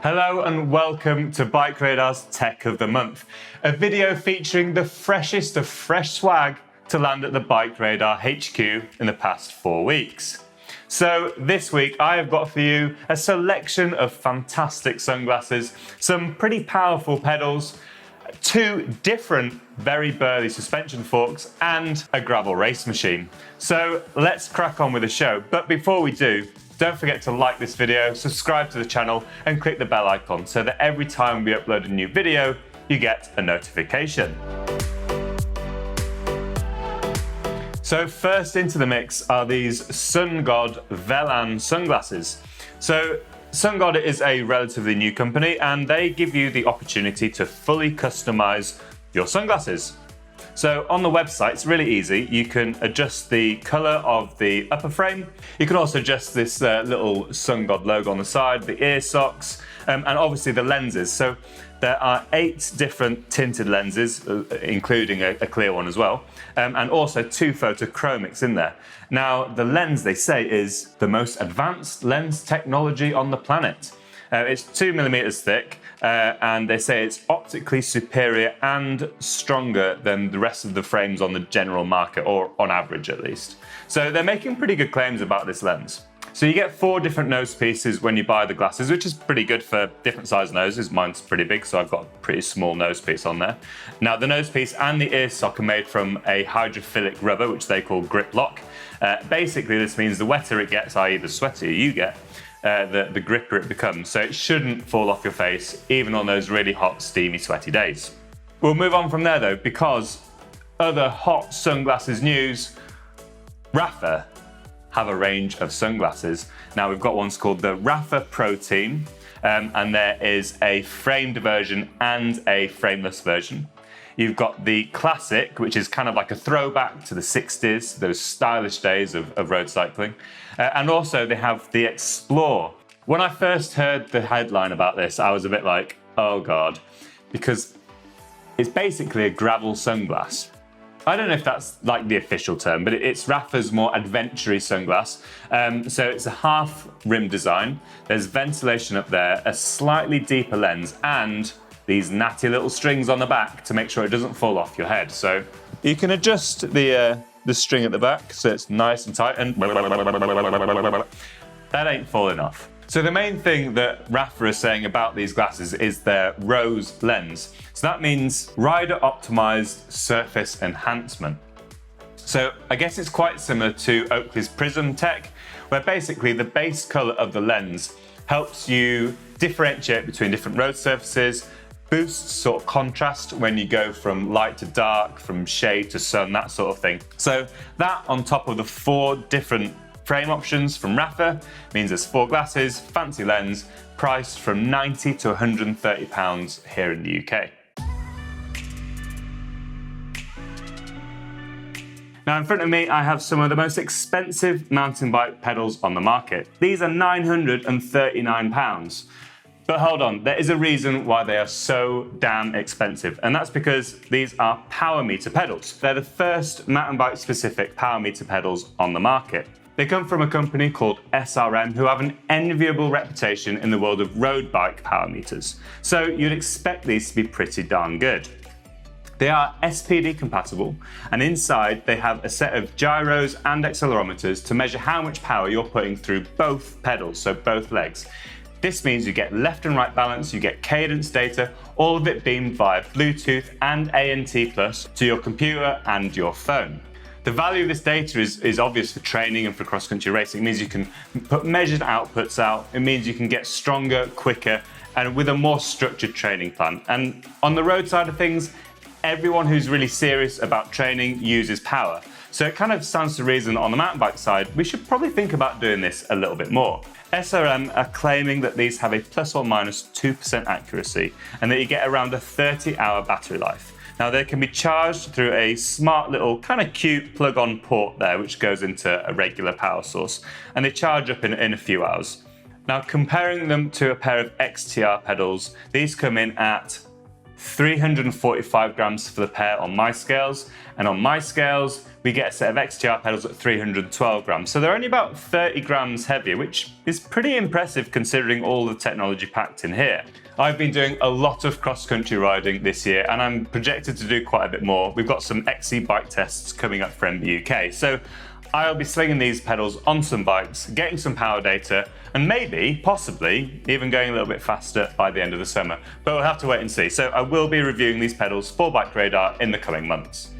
Hello and welcome to BikeRadar's Tech of the Month, a video featuring the freshest of fresh swag to land at the BikeRadar HQ in the past 4 weeks. So this week I have got for you a selection of fantastic sunglasses, some pretty powerful pedals, 2 different very burly suspension forks and a gravel race machine. So let's crack on with the show, but before we do, don't forget to like this video, subscribe to the channel and click the bell icon so that every time we upload a new video, you get a notification. So first into the mix are these SunGod Velan sunglasses. So SunGod is a relatively new company and they give you the opportunity to fully customize your sunglasses. So on the website, it's really easy. You can adjust the color of the upper frame. You can also adjust this little SunGod logo on the side, the ear socks, and obviously the lenses. So there are 8 different tinted lenses, including a clear one as well, and also 2 photochromics in there. Now, the lens, they say, is the most advanced lens technology on the planet. It's 2mm thick, and they say it's optically superior and stronger than the rest of the frames on the general market, or on average at least. So they're making pretty good claims about this lens. So you get 4 different nose pieces when you buy the glasses, which is pretty good for different size noses. Mine's pretty big, so I've got a pretty small nose piece on there. Now the nose piece and the ear sock are made from a hydrophilic rubber, which they call grip lock. Basically this means the wetter it gets, i.e. the sweatier you get, the gripper it becomes, so it shouldn't fall off your face even on those really hot, steamy, sweaty days. We'll move on from there though, because other hot sunglasses news, Rapha have a range of sunglasses. Now we've got ones called the Rapha Pro Team, and there is a framed version and a frameless version. You've got the Classic, which is kind of like a throwback to the 60s, those stylish days of road cycling. And also they have the Explore. When I first heard the headline about this, I was a bit like, oh God, because it's basically a gravel sunglass. I don't know if that's like the official term, but it's Rapha's more adventure-y sunglass. So it's a half rim design. There's ventilation up there, a slightly deeper lens, and these natty little strings on the back to make sure it doesn't fall off your head. So you can adjust the string at the back so it's nice and tight, and that ain't falling off. So the main thing that Rapha is saying about these glasses is their rose lens. So that means rider optimized surface enhancement. So I guess it's quite similar to Oakley's Prism tech, where basically the base color of the lens helps you differentiate between different road surfaces, boosts sort of contrast when you go from light to dark, from shade to sun, that sort of thing. So that on top of the 4 different frame options from Rapha means there's 4 glasses, fancy lens, priced from £90 to £130 here in the UK. Now in front of me I have some of the most expensive mountain bike pedals on the market. These are £939. But hold on, there is a reason why they are so damn expensive, and that's because these are power meter pedals. They're the first mountain bike specific power meter pedals on the market. They come from a company called SRM, who have an enviable reputation in the world of road bike power meters. So you'd expect these to be pretty darn good. They are SPD compatible, and inside they have a set of gyros and accelerometers to measure how much power you're putting through both pedals, so both legs. This means you get left and right balance, you get cadence data, all of it beamed via Bluetooth and ANT+ to your computer and your phone. The value of this data is obvious for training and for cross-country racing. It means you can put measured outputs out, it means you can get stronger, quicker, and with a more structured training plan. And on the road side of things, everyone who's really serious about training uses power. So it kind of stands to reason on the mountain bike side, we should probably think about doing this a little bit more. SRM are claiming that these have a ±2% accuracy and that you get around a 30-hour battery life. Now they can be charged through a smart little kind of cute plug-on port there, which goes into a regular power source, and they charge up in a few hours. Now comparing them to a pair of XTR pedals, these come in at 345 grams for the pair on my scales, and on my scales we get a set of XTR pedals at 312 grams. So they're only about 30 grams heavier, which is pretty impressive considering all the technology packed in here. I've been doing a lot of cross-country riding this year and I'm projected to do quite a bit more. We've got some XC bike tests coming up for MB UK, so I'll be slinging these pedals on some bikes, getting some power data, and maybe, possibly, even going a little bit faster by the end of the summer. But we'll have to wait and see. So I will be reviewing these pedals for BikeRadar in the coming months.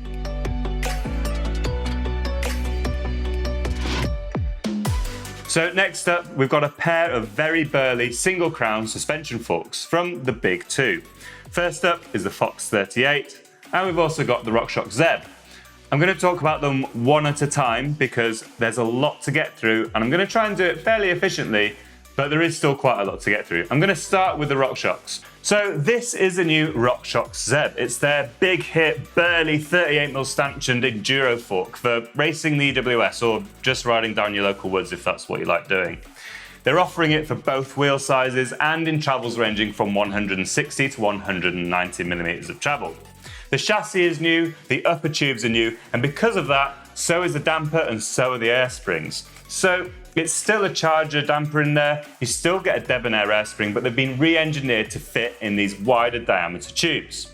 So next up, we've got a pair of very burly single crown suspension forks from the big two. First up is the Fox 38, and we've also got the RockShox Zeb. I'm going to talk about them one at a time because there's a lot to get through and I'm going to try and do it fairly efficiently, but there is still quite a lot to get through. I'm going to start with the RockShox. So this is the new RockShox Zeb. It's their big hit, burly 38mm stanchioned Enduro fork for racing the EWS or just riding down your local woods if that's what you like doing. They're offering it for both wheel sizes and in travels ranging from 160 to 190 millimeters of travel. The chassis is new, the upper tubes are new, and because of that, so is the damper and so are the air springs. So it's still a Charger damper in there, you still get a debonair air spring, but they've been re-engineered to fit in these wider diameter tubes.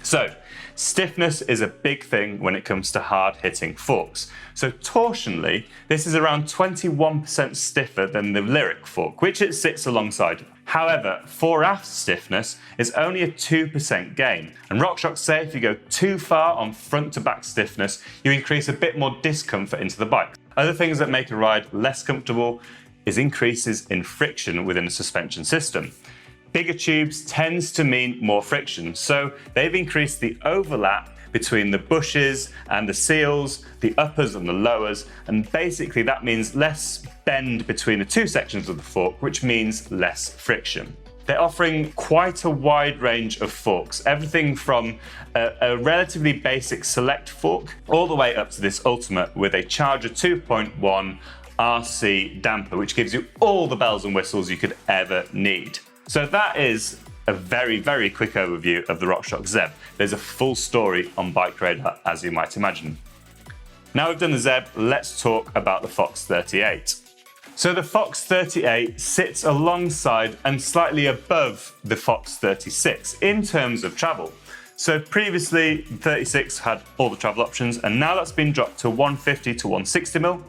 So, stiffness is a big thing when it comes to hard-hitting forks. So torsionally, this is around 21% stiffer than the Lyric fork, which it sits alongside. However, fore-aft stiffness is only a 2% gain, and RockShox say if you go too far on front-to-back stiffness, you increase a bit more discomfort into the bike. Other things that make a ride less comfortable is increases in friction within the suspension system. Bigger tubes tends to mean more friction, so they've increased the overlap between the bushes and the seals, the uppers and the lowers, and basically that means less bend between the two sections of the fork, which means less friction. They're offering quite a wide range of forks, everything from a relatively basic select fork all the way up to this Ultimate with a Charger 2.1 RC damper, which gives you all the bells and whistles you could ever need. So that is a very, very quick overview of the RockShox Zeb. There's a full story on BikeRadar, as you might imagine. Now we've done the Zeb, let's talk about the Fox 38. So the Fox 38 sits alongside and slightly above the Fox 36 in terms of travel. So previously, 36 had all the travel options, and now that's been dropped to 150 to 160mm,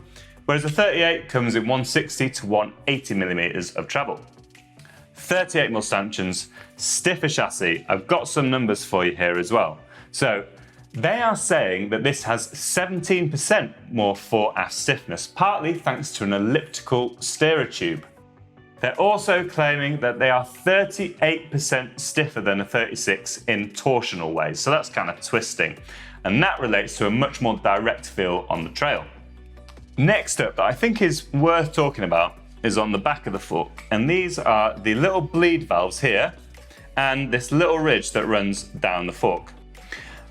whereas the 38 comes in 160 to 180 millimeters of travel. 38mm stanchions, stiffer chassis. I've got some numbers for you here as well. So they are saying that this has 17% more fore-aft stiffness, partly thanks to an elliptical steerer tube. They're also claiming that they are 38% stiffer than a 36 in torsional ways, so that's kind of twisting, and that relates to a much more direct feel on the trail. Next up, that I think is worth talking about, is on the back of the fork, and these are the little bleed valves here and this little ridge that runs down the fork.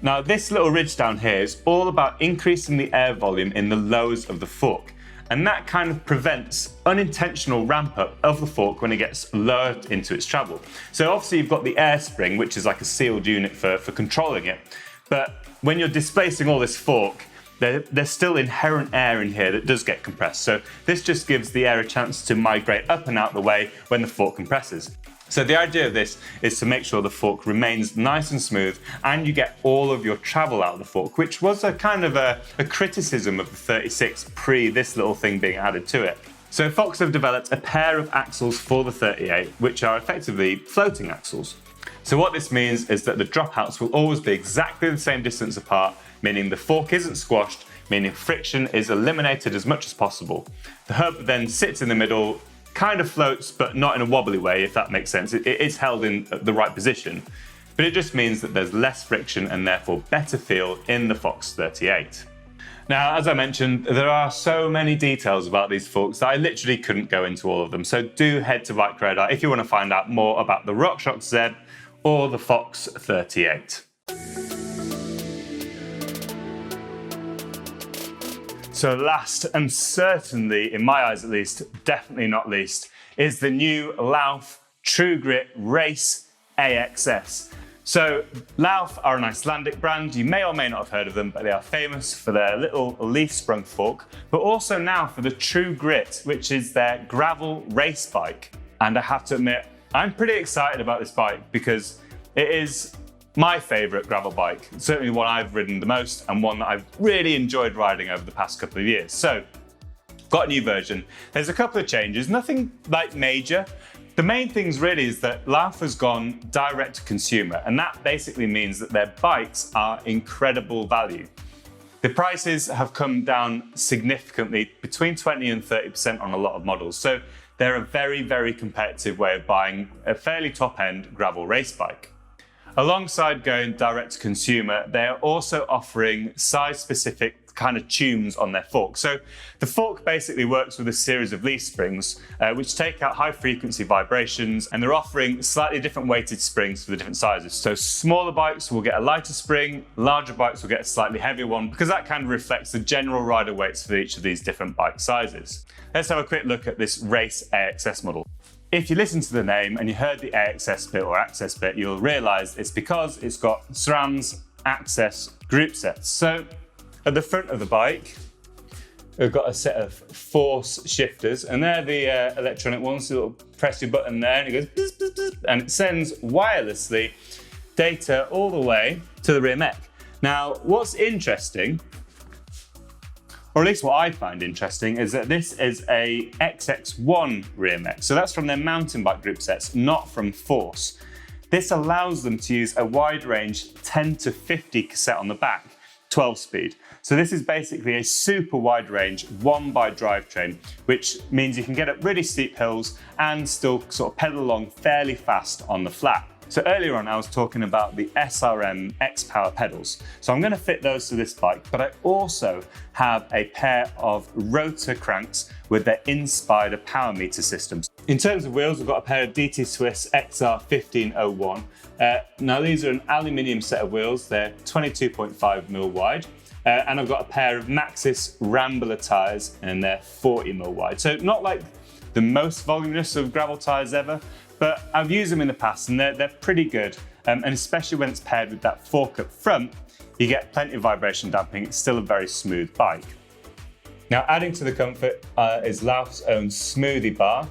Now this little ridge down here is all about increasing the air volume in the lowers of the fork, and that kind of prevents unintentional ramp up of the fork when it gets lower into its travel. So obviously you've got the air spring, which is like a sealed unit for controlling it, but when you're displacing all this fork, there's still inherent air in here that does get compressed. So this just gives the air a chance to migrate up and out the way when the fork compresses. So the idea of this is to make sure the fork remains nice and smooth and you get all of your travel out of the fork, which was a kind of a criticism of the 36 pre this little thing being added to it. So Fox have developed a pair of axles for the 38, which are effectively floating axles. So what this means is that the dropouts will always be exactly the same distance apart, meaning the fork isn't squashed, meaning friction is eliminated as much as possible. The hub then sits in the middle, kind of floats, but not in a wobbly way, if that makes sense. It's held in the right position, but it just means that there's less friction and therefore better feel in the Fox 38. Now, as I mentioned, there are so many details about these forks that I literally couldn't go into all of them. So do head to BikeRadar if you want to find out more about the RockShox Zeb or the Fox 38. So last, and certainly, in my eyes at least, definitely not least, is the new Lauf True Grit Race AXS. So Lauf are an Icelandic brand. You may or may not have heard of them, but they are famous for their little leaf-sprung fork, but also now for the True Grit, which is their gravel race bike. And I have to admit, I'm pretty excited about this bike because it is my favourite gravel bike, certainly one I've ridden the most and one that I've really enjoyed riding over the past couple of years. So, got a new version. There's a couple of changes, nothing like major. The main things really is that Lauf has gone direct to consumer, and that basically means that their bikes are incredible value. The prices have come down significantly, between 20 and 30% on a lot of models. So they're a very, very competitive way of buying a fairly top-end gravel race bike. Alongside going direct to consumer, they are also offering size-specific kind of tunes on their fork. So the fork basically works with a series of leaf springs, which take out high frequency vibrations, and they're offering slightly different weighted springs for the different sizes. So smaller bikes will get a lighter spring, larger bikes will get a slightly heavier one, because that kind of reflects the general rider weights for each of these different bike sizes. Let's have a quick look at this race AXS model. If you listen to the name and you heard the AXS bit or access bit, you'll realize it's because it's got SRAM's access group sets. So at the front of the bike, we've got a set of force shifters, and they're the electronic ones. So you'll press your button there and it goes bzz, bzz, bzz, and it sends wirelessly data all the way to the rear mech. Now, what's interesting, or at least what I find interesting, is that this is a XX1 rear mech. So that's from their mountain bike group sets, not from Force. This allows them to use a wide range 10 to 50 cassette on the back, 12 speed. So this is basically a super wide range 1x drivetrain, which means you can get up really steep hills and still sort of pedal along fairly fast on the flat. So earlier on I was talking about the SRM X-Power pedals. So I'm going to fit those to this bike, but I also have a pair of rotor cranks with their in-spider power meter systems. In terms of wheels, we've got a pair of DT Swiss XR1501. Now these are an aluminium set of wheels. They're 22.5mm wide. And I've got a pair of Maxxis Rambler tyres, and they're 40mm wide. So not like the most voluminous of gravel tyres ever, but I've used them in the past and they're pretty good. And especially when it's paired with that fork up front, you get plenty of vibration damping. It's still a very smooth bike. Now, adding to the comfort is Lauf's own smoothie bar.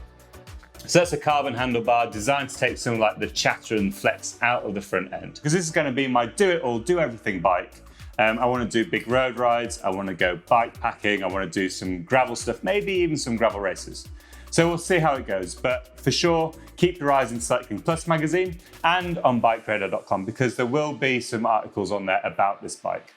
So that's a carbon handlebar designed to take some like the chatter and flex out of the front end. Because this is going to be my do-it-all, do-everything bike. I want to do big road rides, I want to go bike packing, I want to do some gravel stuff, maybe even some gravel races. So we'll see how it goes, but for sure, keep your eyes in Cycling Plus magazine and on BikeRadar.com, because there will be some articles on there about this bike.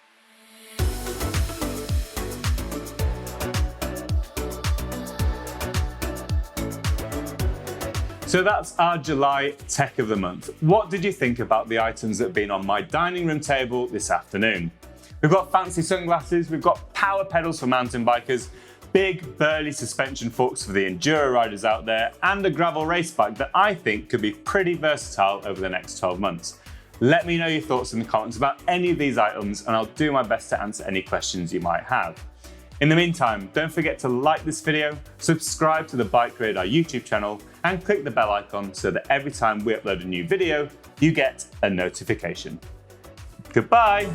So that's our July Tech of the Month. What did you think about the items that have been on my dining room table this afternoon? We've got fancy sunglasses, we've got power pedals for mountain bikers, big burly suspension forks for the enduro riders out there, and a gravel race bike that I think could be pretty versatile over the next 12 months. Let me know your thoughts in the comments about any of these items, and I'll do my best to answer any questions you might have. In the meantime, don't forget to like this video, subscribe to the BikeRadar YouTube channel, and click the bell icon so that every time we upload a new video, you get a notification. Goodbye!